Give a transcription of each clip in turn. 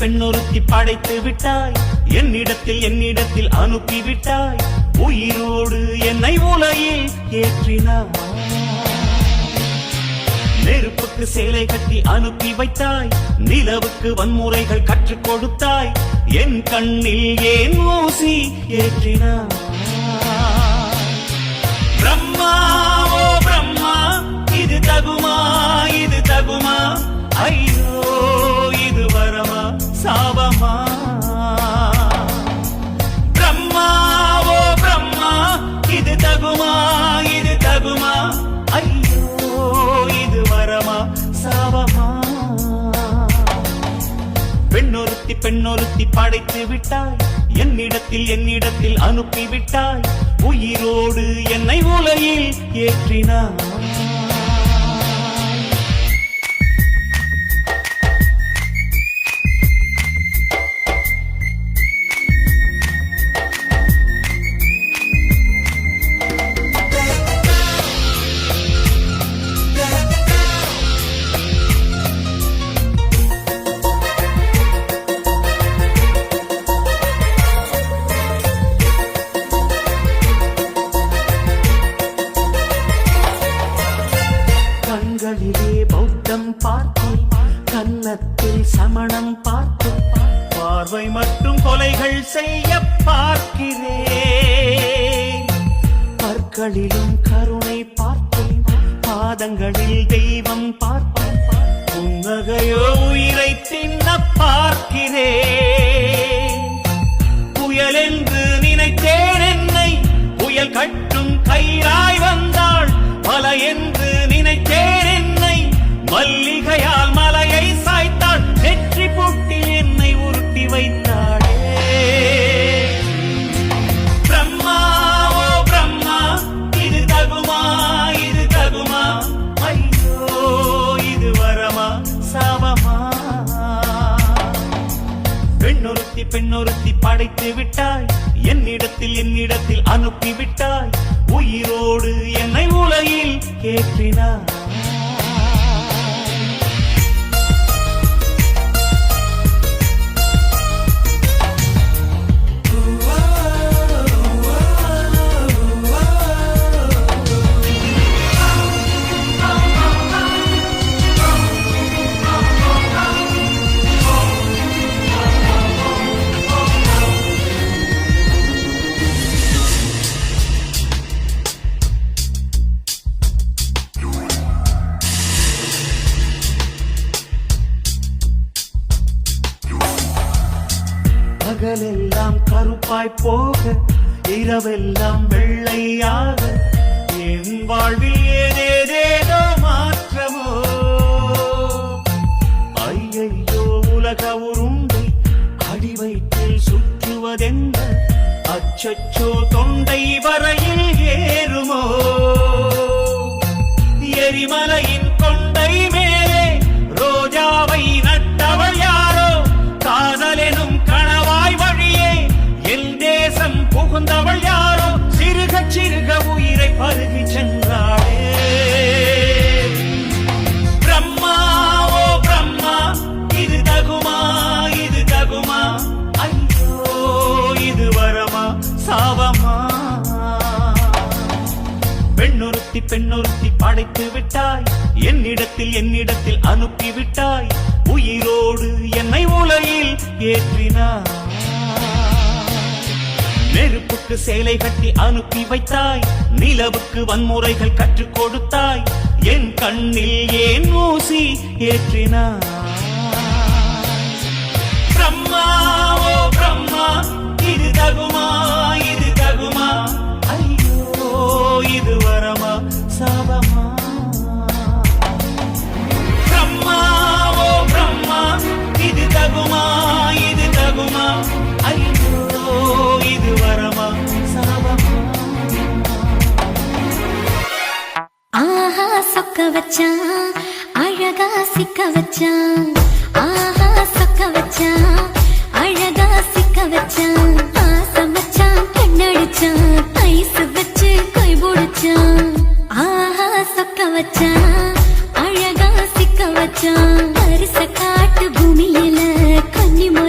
பெண்ணொருத்தி படைத்து விட்டாய், என்னிடத்தில் அனுப்பி விட்டாய், உயிரோடு என்னை உலகில் ஏற்றினாய். நெருப்புக்கு சேலை கட்டி அனுப்பி வைத்தாய், நிலவுக்கு வன்முறைகள் கற்றுக் கொடுத்தாய், என் கண்ணில் ஏன் ஊசி ஏற்றினாய். பிரம்மா ஓ பிரம்மா, இது தகுமா இது தகுமா, ஐயோ இது வரமா சாபமா. பிரம்மா ஓ பிரம்மா, இது தகுமா இது தகுமா, ஐயோ இது வரமா சாபமா. பெண்ணொருத்தி படைத்து விட்டாய், என்னிடத்தில் அனுப்பி விட்டாய், உயிரோடு என்னை உலகில் ஏற்றினாய். கண்களிலே பௌத்தம் பார்த்தேன், கன்னத்தில் சமணம் பார்த்தேன், பார்வை மட்டும் கொலைகள் செய்ய பார்க்கிறேன். பற்களிலும் கருணை பார்த்தேன், பாதங்களில் தெய்வம் பார்த்தேன், புன்னகையோ உயிரை தின்ன பார்க்கிறேன். புயல் என்று நினைத்தேன் என்னை, புயல் கட்டும் கயிறாய் வந்தாள். மலை என்று நினைத்தேன் என்னை, மல்லிகையால் மலையை சாய்த்தாள். வெற்றி போட்டில் என்னை உருட்டி வைத்தாளே. பிரம்மா ஓ பிரம்மா, இது தகுமா இது தகுமா, ஐயோ இது வரமா சாபமா. பெண்ணொருத்தி படைத்து விட்டாய், என்னிடத்தில் அனுப்பி விட்டாய், உயிரோடு என்னை உலகில் ஏற்றினாய். பகலெல்லாம் கருப்பாய் போக, இரவெல்லாம் வெள்ளையாக, என் வாழ்வில் ஏதேதேதோ மாற்றமோ. ஐயையோ உலக உருண்டை அடிவயிற்றில் சுற்றுவதென்ன, அச்சச்சோ தொண்டை வரையில் ஏறுமோ. எரிமலையின் கொண்டை மேலே ரோஜாவை நட்டவள் யாரோ, காதலெனும் கணவாய் வழியே என் தேசம் புகுந்தவள் யாரோ, சிறுக சிறுக உயிரை பருகி சென்றாளே. பிரம்மா ஓ பிரம்மா, இது தகுமா இது தகுமா, ஐயோ இது வரமா சாபமா. பெண்ணொருத்தி படைத்து விட்டாய், என்னிடத்தில் அனுப்பி விட்டாய், உயிரோடு என்னை உலகில் ஏற்றினாய். நெருப்புக்கு சேலை கட்டி அனுப்பி வைத்தாய், நிலவுக்கு வன்முறைகள் கற்றுக் கொடுத்தாய், என் கண்ணில் ஏன் ஊசி ஏற்றினாய். பிரம்மா ஓ பிரம்மா, இது தகுமா இது தகுமா, ஐயோ இது வரமா சாபமா. பிரம்மா ஓ பிரம்மா, இது தகுமா இது தகுமா, ஐயோ இது வரமா சாபமா. ஆஹா சொக்க வச்சான், அழகா சிக்க வச்சான், ஆஹா சொக்க வச்சான், அழகா சிக்க வச்சான், ஆசை வச்சான் கண்ணடிச்சான், ஐஸ் வச்சு கை போடுச்சான். ஆஹா சொக்க வச்சான், அழகா சிக்க வச்சான், அரிச காட்டு பூமியில கன்னிமா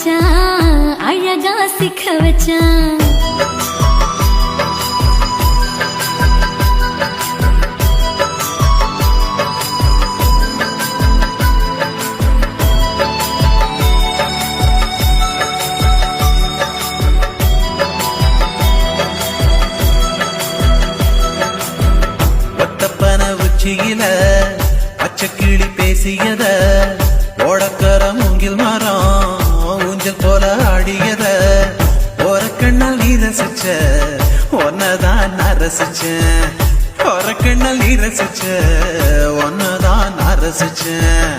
வச்சான் அழகா சிக்க வச்சான் பச்சைக்கிளி பேசியத ஓடக்கர மூங்கில் மரம் ஊஞ்சல் போல ஆடியத ஒரு கண்ணால் நீ ரசிச்ச ஒன்னதான் நான் ரசிச்சேன் ஒரு கண்ணால் நீ ரசிச்ச ஒன்னதான் நான் ரசிச்சேன்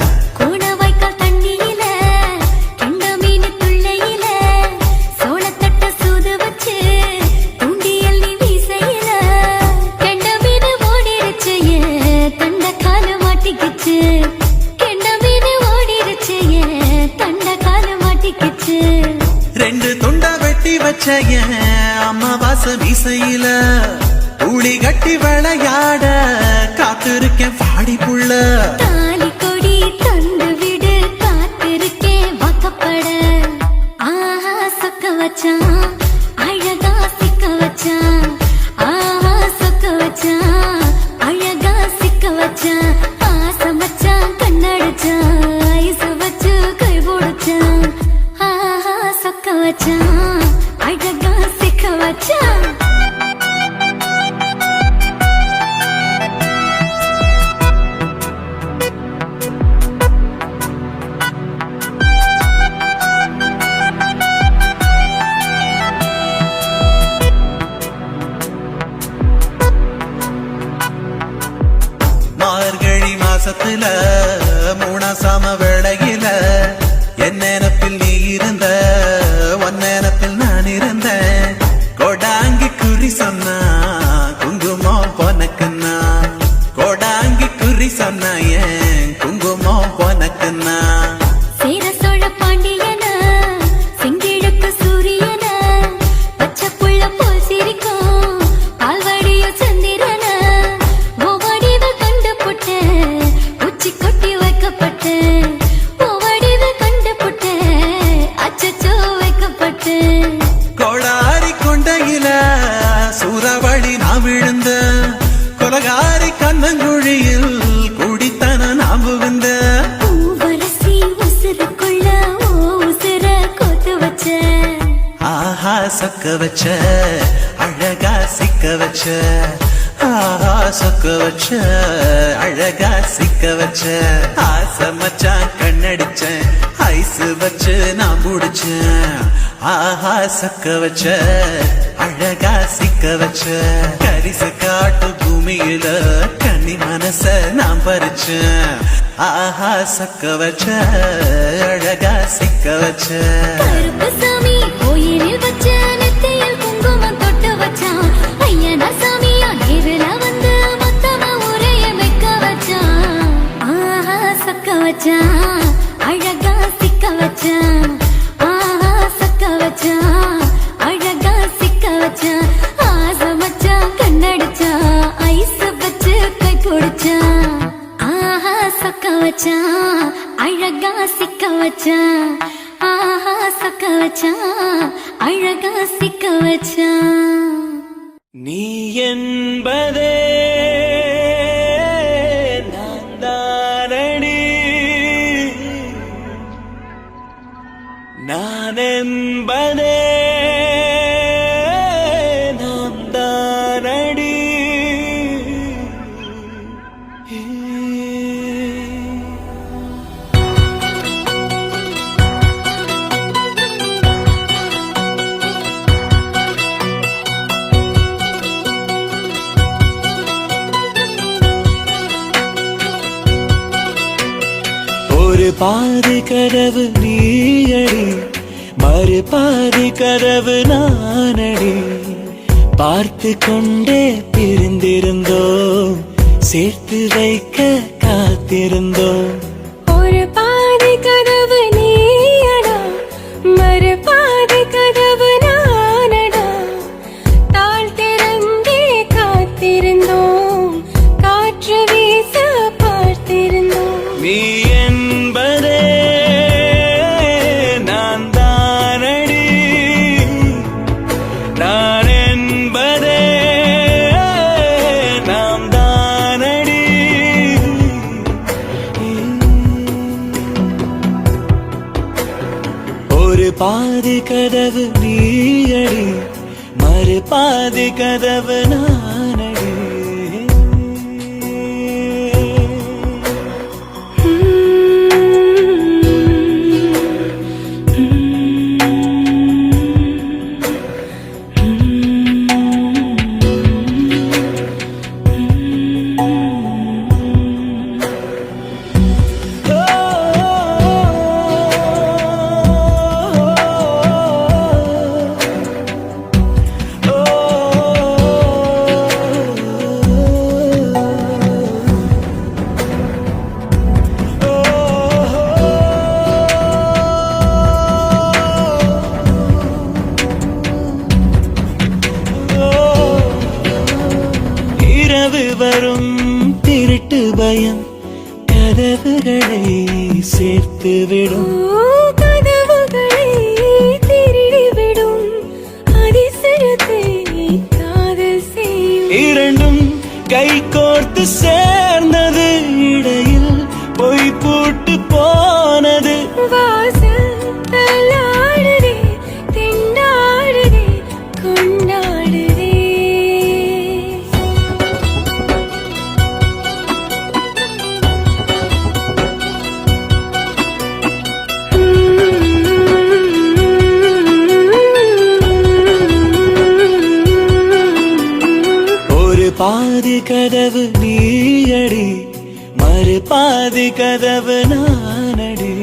ரெண்டு துண்டா வெட்டி வச்ச அம்மாவாச வீசையில ஊழி கட்டி விளையாட காத்திருக்கேன் பாடி புள்ள தாலி கொடி தந்து விடு காத்திருக்கேன் வாக்கப்பட ஆஹா சொக்க வச்சான் அழகா சிக்க வச்சான் ஆஹா சொக்க வச்சான் அழகா சிக்க வச்சான் ஆசை வச்சான் கண்ணடிச்சான் ஐசு வச்சு கை போடுச்சான் ஆஹா சொக்க வச்சான் அழகா சிக்க வச்சான் மார்கழி மாசத்துல மூணாசாம வேளையில என் நினப்பில் நீ இருந்த உன் நினப்பில் நான் இருந்தேன் கோடாங்கி குறி சொன்னா குங்குமம் பொனக்குன்னா கோடாங்கி குறி சொன்னா ஏன் குங்குமம் பொனக்குன்னா சேர சோழ பாண்டியன செங்கிழக்கு சூரியன பச்சை புள்ள போல் சிரிக்கும் பால்வாடிய சந்திரன ஓவடிவ கண்டு புட்ட உச்சி கொட்டி வைக்கப்பட்ட ஓவடிவ கண்டு புட்ட அச்சச்சோ வைக்கப்பட்ட கோடாரி கொண்டையில சூறாவளி நான் விழுந்த கொலகாரி கண்ணங்குழியில் குடித்தன நான் புகுந்த பூவரசி உசுருக்குள்ள ஓ உசுர கோத்து வச்ச ஆஹா சொக்க வச்ச அழகா சிக்க வச்ச ஆஹா சொக்க வச்ச அழகா சிக்க வச்ச ஆசை மச்சான் கண்ணடிச்சேன் ஐசு வச்சு நான் முடிச்சேன் ஆஹா சொக்க வச்ச அழகா சிக்க வச்ச கரிசு காட்டு பூமியில கன்னி மனச நான் பறிச்சேன் ஆஹா சொக்க வச்ச அழகா சிக்க வச்ச கருப்பு சாமி கோயிலில் வச்ச நெத்தியில் குங்குமம் தொட்டு வச்சான் ஐயனா சாமியா நேரில வந்து மொத்தமா உரைய வைக்க வச்சான் ஆஹா சொக்க வச்சான் அழகா சிக்க வச்சான் ஆஹா சொக்க வச்சான் அழகா சிக்க வச்சான் ஆசை மச்சான் கண்ணடிச்சான் ஐஸ் வச்சு கை பிடிச்சான் ஆஹா சொக்க வச்சான் அழகா சிக்க வச்சான் ஆஹா சொக்க வச்சான் அழகா சிக்க வச்சான் நீ என்பதே நான் தானடி நான் என்பதே நாம் தானடி ஒரு பாதி கதவு நீயடி மறு பாதி கதவு நானடி பார்த்து கொண்டே பிரிந்திருந்தோம் சேர்த்து வைக்க காத்திருந்தோம் ஒரு பாதி கதவு நீயடா மறு பாதி கதவு நானடா தாழ் திறந்தே காத்திருந்தோம் காற்று வீச பார்த்திருந்தோம் நீ என்பதே நான் தான் பாதி கதவு நீயடி மறு பாதி கதவு நானடி வரும் திருட்டு பயம் கதவுகளை சேர்த்து விடும் கதவுகளை திருடிவிடும் அதிசயத்தை காதல் செய்யும் இரண்டும் கை கோர்த்து சேர்ந்தது இடையில் பொய் பூட்டு போனது வாசல் தள்ளாடுதே திண்டாடுதே கொண்டாடுதே பாதி கதவு நீயடி மறு பாதி கதவு நானடி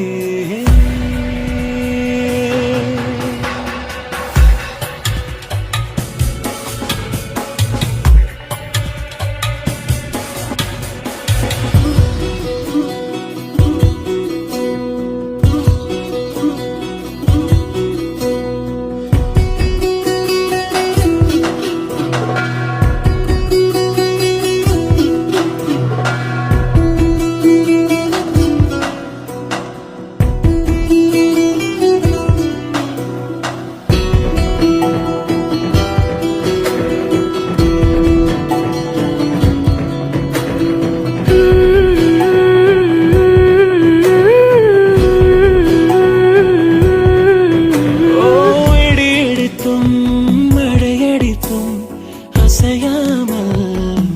அசையாமல்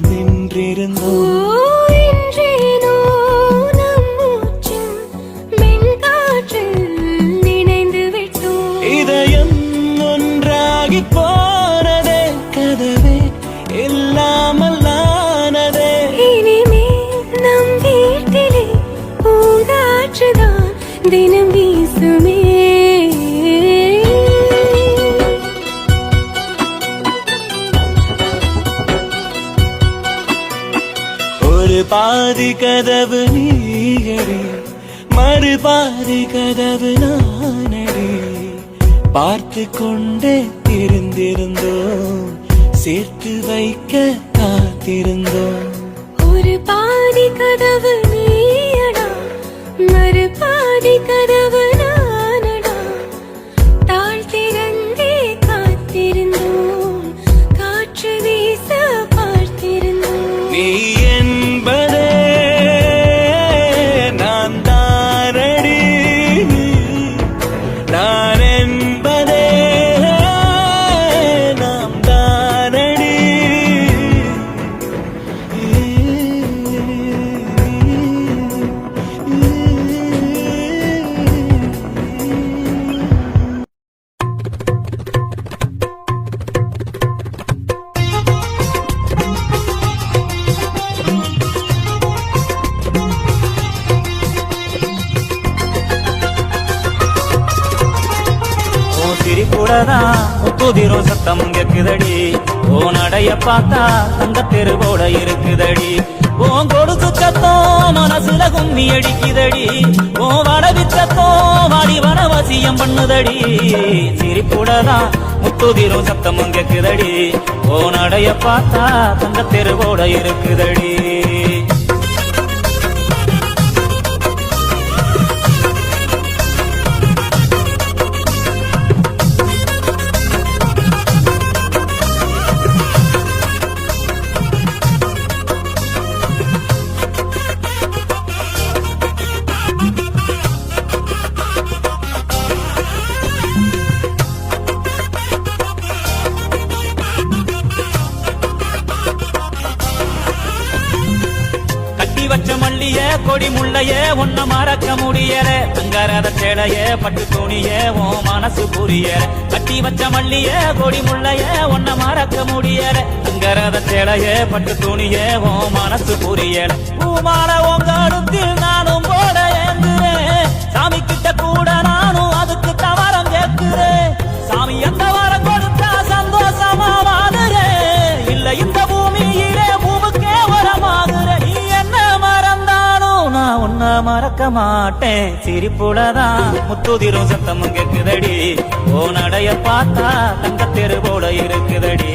நின்றிருந்தோம் இன்றேனோ நம் மூச்சில் மென்காற்றில் நினைந்து விட்டோம் இதயம் ஒன்றாகி போனதே கதவே இல்லாமல் ஆனதே இனிமேல் நம் வீட்டிலே பூங்காற்றுதான் தினம் வீசுமே ஒரு பாதி கதவு நீயடி மறு பாதி கதவு நானடி பார்த்து கொண்டே இருந்திருந்தோம் சேர்த்து வைக்க காத்திருந்தோம் ஒரு பாதி கதவு நீயடா மறு பாதி கதவு நானடா தாழ் திறந்தே காத்திருந்தோம் காற்று வீச பார்த்திருந்தோம் நீ என்பதே நான் தானடி நான் என்பதே நாம் தானடி சிரிப்புடதான் முத்துதிரும் சத்தம் கேக்குதடி ஓ நடைய பார்த்தா தங்க தெருவோட இருக்குதடி ஓன் கொடுக்கு சத்தம் மனசுல கும்மி அடிக்குதடி ஓ வடவி சத்தம் வாடி வனவசியம் பண்ணுதடி சிரிப்புடதான் முத்துதிரும் சத்தம் கேக்குதடி ஓ நடைய பார்த்தா தங்க தெருவோட இருக்குதடி புள்ளையே உன்ன மறக்க முடியல தங்கரத சேலைய பட்டு துணிய ஓ மனசு புரியல கட்டி வச்ச மல்லிய கொடி முள்ளைய உன்ன மறக்க முடியல தங்கரத சேலைய பட்டு துணிய ஓ மனசு புரியல பூமால உங்களுத்தில் நானும் போட ஏங்குறேன் சாமி கிட்ட கூட நானும் அதுக்கு தவறம் கேட்கிறேன் சாமி எந்த வாரம் கொடுத்தா சந்தோஷமா வாங்குறேன் இல்ல இந்த பூமியிலே பூவுக்கே வரமாகுறேன் நீ என்ன மறந்தாலும் நான் உன்ன மறக்க மாட்டேன் சிரிப்புலதான் முத்துதிரும் சத்தமும் கேக்குதடி ஓ நடைய பார்த்தா தங்க தெரு போல இருக்குதடி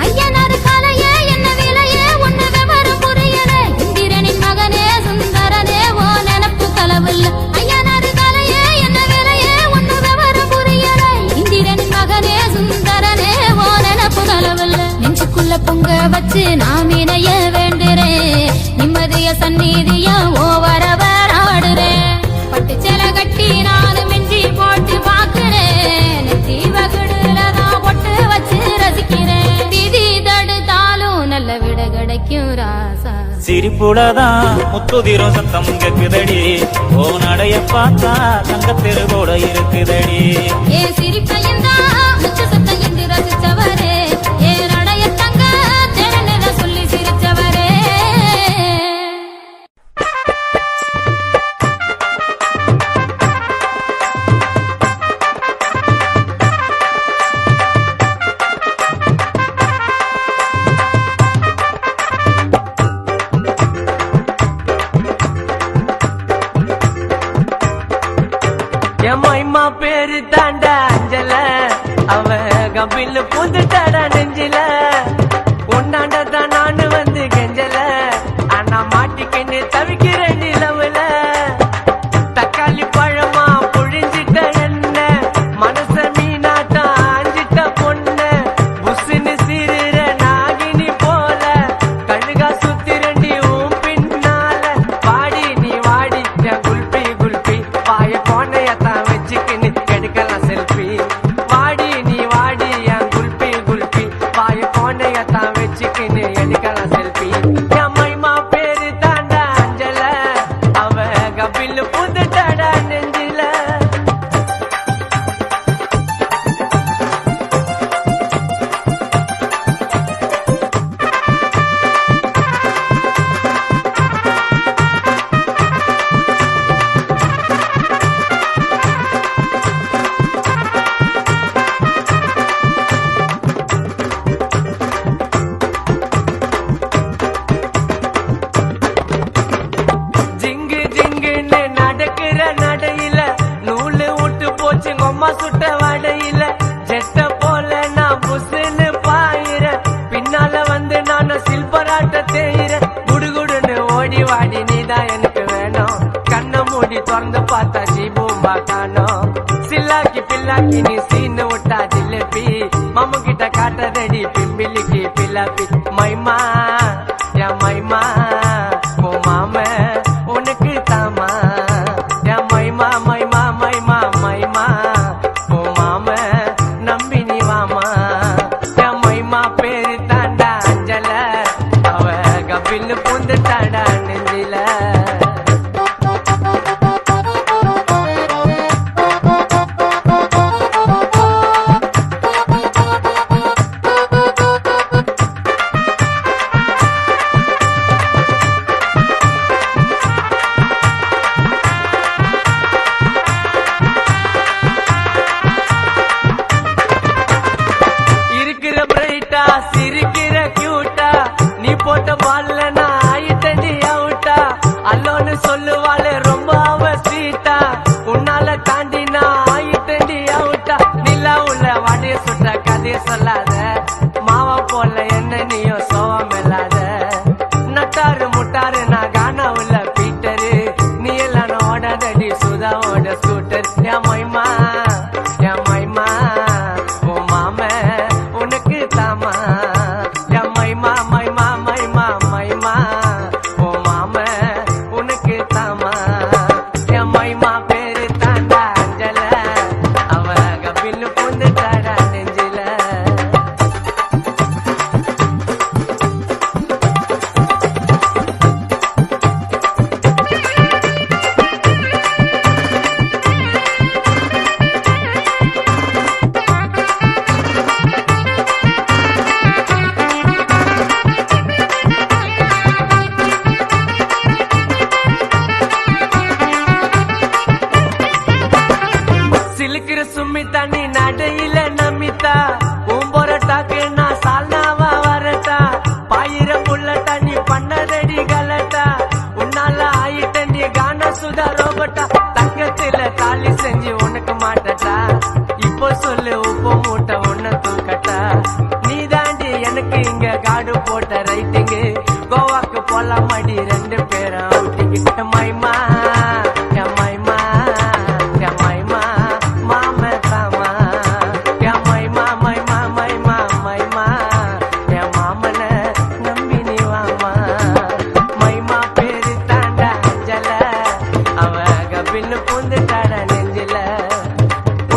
ஐயனாரு காலையே என்ன விலையே ஒண்ணு விவரம் புரியல இந்திரனின் மகனே சுந்தரனே ஓ நினப்பு களவில்ல ஐயனாரு காலையே என்ன விலையே ஒண்ணு விவரம் புரியல இந்திரனின் மகனே சுந்தரனே ஓ நினப்பு களவில்ல நெஞ்சுக்குள்ள பொங்க வச்சு நாம் இணைய வேண்டுறேன் நிம்மதிய சந்நிதிய ஓ வரவர் ஆடுறேன் பட்டு சேல கட்டி நானும் மிஞ்சி போட்டு பாக்குறேன் நெத்தி வகுடுலதான் பொட்டு வச்சு ரசிக்கிறேன் விதி தடுத்தாலும் நல்ல விட கிடைக்கும் ராசா சிரிப்புலதான் முத்துதிரும் சத்தம் கேக்குதடி ஓ நடைய பார்த்தா தங்க தெரு போல இருக்குதடி ஏன் சிரிப்பையும் முச்ச சத்தம் என்று ரசிச்சவரே ஏன் நடைய தங்க திறனை சொல்லி சிரிச்சவரே என் மைமா பேரு தாண்டா அஞ்சல அவ கபில் புந்துட்டாடா நெஞ்சில உன்னாண்டதான் நானு வந்து கெஞ்சல ஆனா மாட்டிக்கின்னு தவிக்கிறேன் நிலவுல தக்காளி பழமா புழிஞ்சிட்ட என்ன மனச மீனாட்டா ஆஞ்சிட்ட பொண்ண புசுன்னு சிறுற நாகினி போல கழுகா சுத்திரண்டி உன் பின்னால வாடி நீ வாடி என் குல்பி குல்பி பாய கோணையத்தான் வச்சுக்கின்னு எடுக்கலாம் செல்ஃபி வாடி நீ வாடி என் குல்பி குல்பி பாய கோணையத்தான் வச்சுக்கின்னு எடுக்கலாம் செல்ஃபி என் மைமா பேரு தாண்டா அஞ்சல அவ கபில் புதுட்டாடா நெஞ்சில ஜிங்கு ஜிங்குன்னு நடக்கிற நடையில நூலு விட்டு போச்சு கொம்மா சுட்ட வடையில ஜெட்ட போல நான் புசுன்னு பாயிர பின்னால வந்து நான் சில்பராட்ட தேயிற குடுகுடுன்னு ஓடி வாடி நீதான் எனக்கு வேணும் கண்ணை மூடி திறந்து பார்த்தா ஜீபூம்பா காணோம் சில்லாக்கி பில்லாக்கி நீ சீனு விட்டா ஜிலேபி மாமு கிட்ட காட்டதடி பிம்பிலிக்கு பில்லாப்பி மைமா என் மைமா ஓ மாம உனக்கு தாமா என் மைமா மைமா மைமா மைமா ஓ மாம நம்பி நீ வாமா என் மைமா பேரு தாண்டா அஞ்சல அவ கபில் பூந்துட்டாடா நெஞ்சில இருக்கிற பிரைட்டா சிரிக்கிற கியூட்டா நீ போட்ட பால்ல நான் ஆயிட்டண்டி அவுட்டா அல்லோன்னு சொல்லுவாளே ரொம்ப அவ ஸ்வீட்டா உன்னால தாண்டி நான் ஆயிட்டண்டி அவுட்டா நிலா உள்ள வடைய சுட்ட கதைய சொல்லாத மாவா போல என்ன நீயோ சோவம் இல்லாத நட்டாரு முட்டாரு நான் கானா உள்ள பீட்டரு நீ எல்லாம் ஓடாதடி சுதாவோட ஸ்கூட்டர் என் மைமா என் மைமா ஓ மாம உனக்கு தாமா என் மைமா மைமா மைமா மைமா ஓ மாம உனக்கு தாமா என் மைமா குடிக்கிற சும்மி தண்ணி நடையில நம்பித்தா உன் பொரட்டாக்கு நான் சால்னாவா வரட்டா பாயிர புள்ள தண்ணி பண்ணதடி கலட்டா உன்னால ஆயிட்டண்டி கான சுதா ரோபட்டா தங்கத்துல தாலி செஞ்சு உனக்கு மாட்டட்டா இப்போ சொல்லு உப்பு மூட்டை உன்ன தூக்கட்டா நீ தாண்டி எனக்கு இங்க காடு போட்ட ரைட்டிங்கு கோவாக்கு போலாம் அடி 2 பேரும் அவுட்டிங்க மைமா மைமா மைமா மாம தாமா மைமா மைமா மைமா மைமா என் மாமன நம்பி நீ வாமா மைமா பேரு தாண்டா அஞ்சல அவ கபின்னு பூந்துட்டாடா நெஞ்சில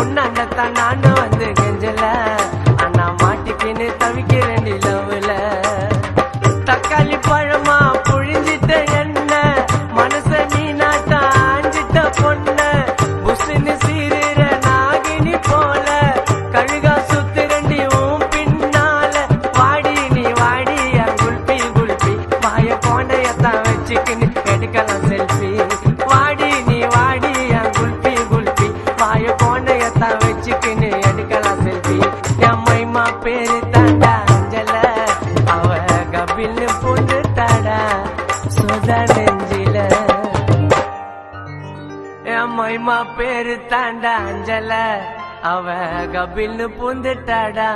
உன்னாண்டத்தான் நானும் வந்து கெஞ்சல அண்ணா மாட்டிக்கின்னு தவிக்கிறேன் நிலவுல தக்காளி பழமா புழிஞ்சிட்ட என்ன மனச நீ நாட்டா ஆஞ்சிட்ட பொண்ண புஷ்ன்னு சீருற நாகினி போல கழுகா சுத்துரண்டி உன் பின்னால வாடி நீ வாடி என் குல்பி குல்பி வாய கோண்டையத்தான் வச்சுக்கின்னு எடுக்கலாம் செல்ஃபி வாடி நீ வாடி என் குல்பி குல்பி வாய கோண்டையத்தான் வச்சுக்கின்னு எடுக்கலாம் செல்ஃபி என் மைமா பேரு தாண்டா அஞ்சல அவ கபில்னு பொண்ணு தாடா சுதா நெஞ்சில என் மைமா பேரு தாண்டா அஞ்சல அவ கபில்னு பூந்துட்டாடா